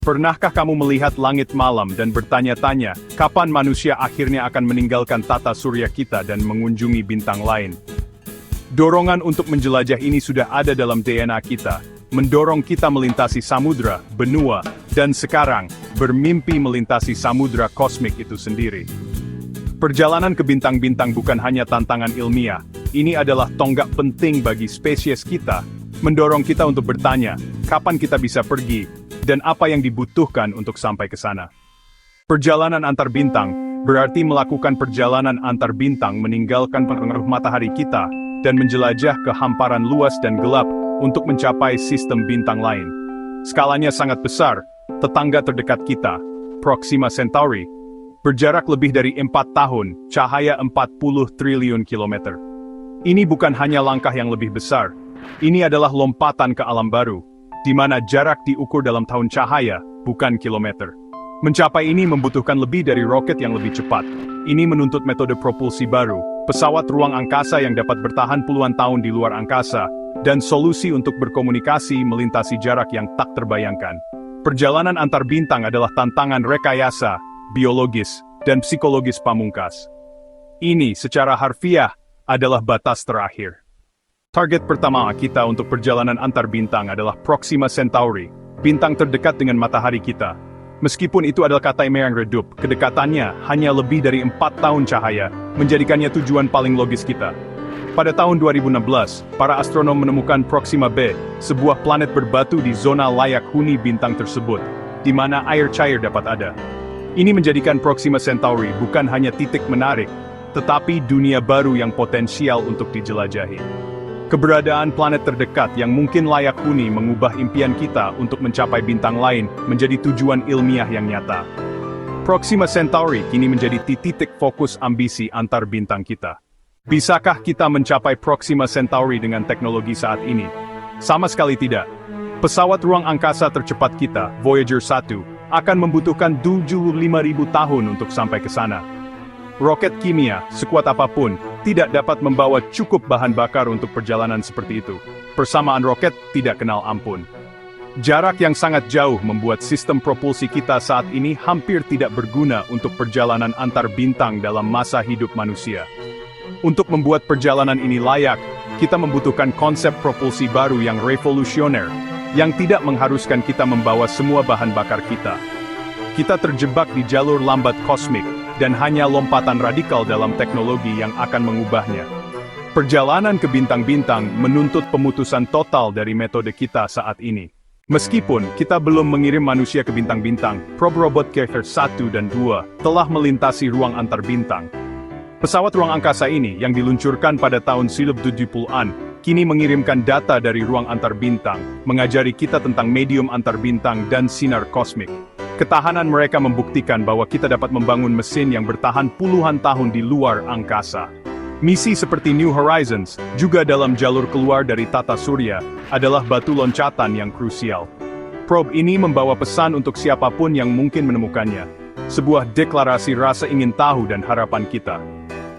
Pernahkah kamu melihat langit malam dan bertanya-tanya, kapan manusia akhirnya akan meninggalkan tata surya kita dan mengunjungi bintang lain? Dorongan untuk menjelajah ini sudah ada dalam DNA kita, mendorong kita melintasi samudra, benua, dan sekarang, bermimpi melintasi samudra kosmik itu sendiri. Perjalanan ke bintang-bintang bukan hanya tantangan ilmiah, ini adalah tonggak penting bagi spesies kita, mendorong kita untuk bertanya, kapan kita bisa pergi, dan apa yang dibutuhkan untuk sampai ke sana. Perjalanan antar bintang berarti melakukan perjalanan antar bintang meninggalkan pengaruh matahari kita dan menjelajah ke hamparan luas dan gelap untuk mencapai sistem bintang lain. Skalanya sangat besar, tetangga terdekat kita, Proxima Centauri, berjarak lebih dari 4 tahun, cahaya 40 triliun kilometer. Ini bukan hanya langkah yang lebih besar, ini adalah lompatan ke alam baru, di mana jarak diukur dalam tahun cahaya, bukan kilometer. Mencapai ini membutuhkan lebih dari roket yang lebih cepat. Ini menuntut metode propulsi baru, pesawat ruang angkasa yang dapat bertahan puluhan tahun di luar angkasa, dan solusi untuk berkomunikasi melintasi jarak yang tak terbayangkan. Perjalanan antar bintang adalah tantangan rekayasa, biologis, dan psikologis pamungkas. Ini secara harfiah adalah batas terakhir. Target pertama kita untuk perjalanan antar bintang adalah Proxima Centauri, bintang terdekat dengan matahari kita. Meskipun itu adalah kata yang redup, kedekatannya hanya lebih dari 4 tahun cahaya, menjadikannya tujuan paling logis kita. Pada tahun 2016, para astronom menemukan Proxima b, sebuah planet berbatu di zona layak huni bintang tersebut, di mana air cair dapat ada. Ini menjadikan Proxima Centauri bukan hanya titik menarik, tetapi dunia baru yang potensial untuk dijelajahi. Keberadaan planet terdekat yang mungkin layak huni mengubah impian kita untuk mencapai bintang lain menjadi tujuan ilmiah yang nyata. Proxima Centauri kini menjadi titik fokus ambisi antar bintang kita. Bisakah kita mencapai Proxima Centauri dengan teknologi saat ini? Sama sekali tidak. Pesawat ruang angkasa tercepat kita, Voyager 1, akan membutuhkan 75.000 tahun untuk sampai ke sana. Roket kimia, sekuat apapun, tidak dapat membawa cukup bahan bakar untuk perjalanan seperti itu. Persamaan roket tidak kenal ampun. Jarak yang sangat jauh membuat sistem propulsi kita saat ini hampir tidak berguna untuk perjalanan antar bintang dalam masa hidup manusia. Untuk membuat perjalanan ini layak, kita membutuhkan konsep propulsi baru yang revolusioner, yang tidak mengharuskan kita membawa semua bahan bakar kita. Kita terjebak di jalur lambat kosmik, dan hanya lompatan radikal dalam teknologi yang akan mengubahnya. Perjalanan ke bintang-bintang menuntut pemutusan total dari metode kita saat ini. Meskipun kita belum mengirim manusia ke bintang-bintang, probe robot Kepler 1 dan 2 telah melintasi ruang antar bintang. Pesawat ruang angkasa ini yang diluncurkan pada tahun 70-an, kini mengirimkan data dari ruang antar bintang, mengajari kita tentang medium antar bintang dan sinar kosmik. Ketahanan mereka membuktikan bahwa kita dapat membangun mesin yang bertahan puluhan tahun di luar angkasa. Misi seperti New Horizons, juga dalam jalur keluar dari tata surya, adalah batu loncatan yang krusial. Probe ini membawa pesan untuk siapapun yang mungkin menemukannya. Sebuah deklarasi rasa ingin tahu dan harapan kita.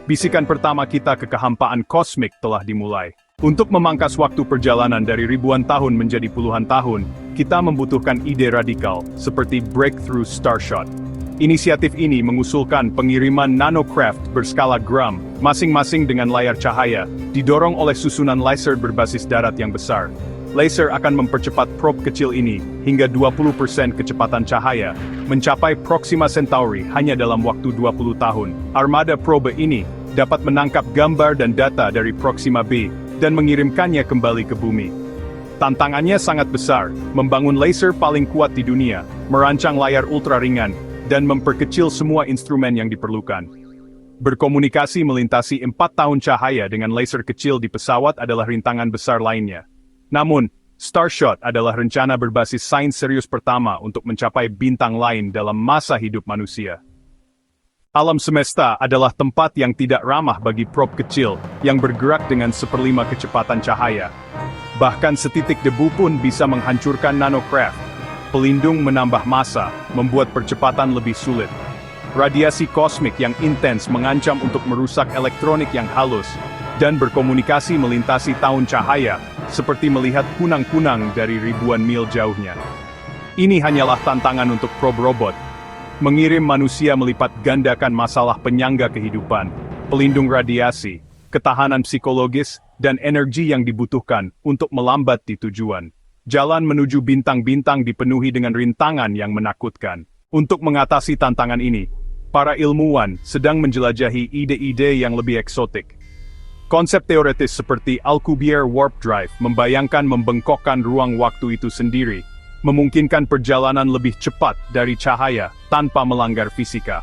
Bisikan pertama kita ke kehampaan kosmik telah dimulai. Untuk memangkas waktu perjalanan dari ribuan tahun menjadi puluhan tahun, kita membutuhkan ide radikal, seperti Breakthrough Starshot. Inisiatif ini mengusulkan pengiriman nanocraft berskala gram, masing-masing dengan layar cahaya, didorong oleh susunan laser berbasis darat yang besar. Laser akan mempercepat probe kecil ini, hingga 20% kecepatan cahaya, mencapai Proxima Centauri hanya dalam waktu 20 tahun. Armada probe ini dapat menangkap gambar dan data dari Proxima b, dan mengirimkannya kembali ke bumi. Tantangannya sangat besar, membangun laser paling kuat di dunia, merancang layar ultra ringan, dan memperkecil semua instrumen yang diperlukan. Berkomunikasi melintasi 4 tahun cahaya dengan laser kecil di pesawat adalah rintangan besar lainnya. Namun, Starshot adalah rencana berbasis sains serius pertama untuk mencapai bintang lain dalam masa hidup manusia. Alam semesta adalah tempat yang tidak ramah bagi probe kecil, yang bergerak dengan 1/5 kecepatan cahaya. Bahkan setitik debu pun bisa menghancurkan nanocraft. Pelindung menambah massa, membuat percepatan lebih sulit. Radiasi kosmik yang intens mengancam untuk merusak elektronik yang halus, dan berkomunikasi melintasi tahun cahaya, seperti melihat kunang-kunang dari ribuan mil jauhnya. Ini hanyalah tantangan untuk probe robot. Mengirim manusia melipat gandakan masalah penyangga kehidupan, pelindung radiasi, ketahanan psikologis, dan energi yang dibutuhkan untuk melambat di tujuan. Jalan menuju bintang-bintang dipenuhi dengan rintangan yang menakutkan. Untuk mengatasi tantangan ini, para ilmuwan sedang menjelajahi ide-ide yang lebih eksotik. Konsep teoretis seperti Alcubierre Warp Drive membayangkan membengkokkan ruang waktu itu sendiri, memungkinkan perjalanan lebih cepat dari cahaya tanpa melanggar fisika.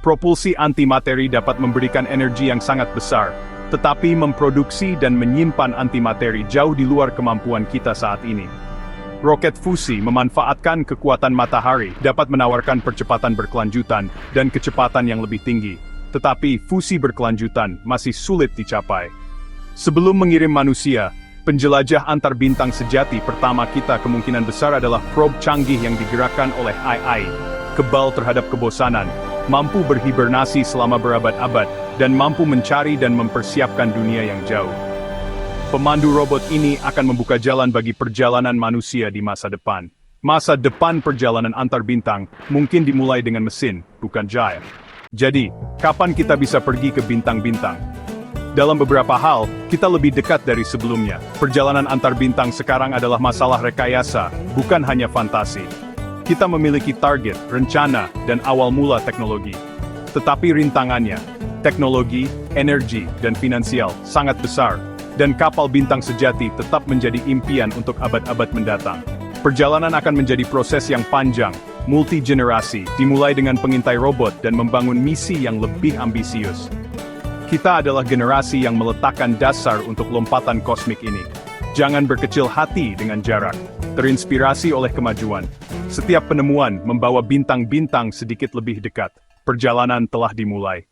Propulsi antimateri dapat memberikan energi yang sangat besar, tetapi memproduksi dan menyimpan antimateri jauh di luar kemampuan kita saat ini. Roket fusi memanfaatkan kekuatan matahari dapat menawarkan percepatan berkelanjutan dan kecepatan yang lebih tinggi, tetapi fusi berkelanjutan masih sulit dicapai. Sebelum mengirim manusia, penjelajah antar bintang sejati pertama kita kemungkinan besar adalah probe canggih yang digerakkan oleh AI, kebal terhadap kebosanan, mampu berhibernasi selama berabad-abad, dan mampu mencari dan mempersiapkan dunia yang jauh. Pemandu robot ini akan membuka jalan bagi perjalanan manusia di masa depan. Masa depan perjalanan antar bintang mungkin dimulai dengan mesin, bukan jaya. Jadi, kapan kita bisa pergi ke bintang-bintang? Dalam beberapa hal, kita lebih dekat dari sebelumnya. Perjalanan antar bintang sekarang adalah masalah rekayasa, bukan hanya fantasi. Kita memiliki target, rencana, dan awal mula teknologi. Tetapi rintangannya, teknologi, energi, dan finansial, sangat besar. Dan kapal bintang sejati tetap menjadi impian untuk abad-abad mendatang. Perjalanan akan menjadi proses yang panjang, multi-generasi, dimulai dengan pengintai robot dan membangun misi yang lebih ambisius. Kita adalah generasi yang meletakkan dasar untuk lompatan kosmik ini. Jangan berkecil hati dengan jarak. Terinspirasi oleh kemajuan. Setiap penemuan membawa bintang-bintang sedikit lebih dekat. Perjalanan telah dimulai.